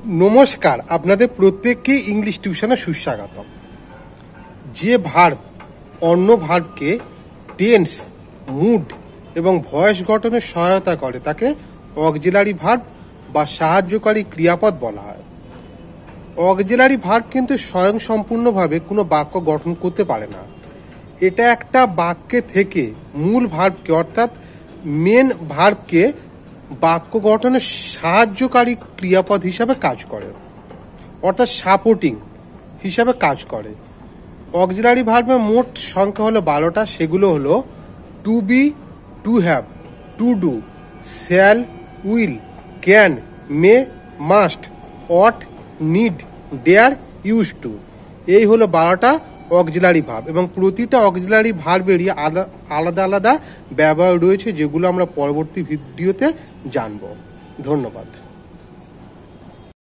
নমস্কার, আপনাদের প্রত্যেককে ইংলিশ টিউশনে সুস্বাগতম। যে ভার্ব অন্য ভার্বকে টেন্স, মুড এবং ভয়েস গঠনে সহায়তা করে তাকে অক্সিলারি ভার্ব বা সাহায্যকারী ক্রিয়াপদ বলা হয়। অক্সিলারি ভার্ব কিন্তু স্বয়ং সম্পূর্ণভাবে কোনো বাক্য গঠন করতে পারে না। এটা একটা বাক্যে থেকে মূল ভার্বকে অর্থাৎ মেন ভার্বকে বাক্য গঠনে সাহায্যকারী ক্রিয়াপদ হিসাবে কাজ করে, অর্থাৎ সাপোর্টিং হিসাবে কাজ করে। অক্সিলারি ভার্বের মোট সংখ্যা হলো 12টা। সেগুলো হলো to be, to have, to do, shall, will, can, may, must, ought, need, dare, use to. এই হলো 12টা অক্সিলারি ভার্ব এবং প্রতিটা অক্সিলারি ভার্বেরই আলাদা আলাদা ব্যবহার রয়েছে, যেগুলো আমরা পরবর্তী ভিডিওতে জানবো। ধন্যবাদ।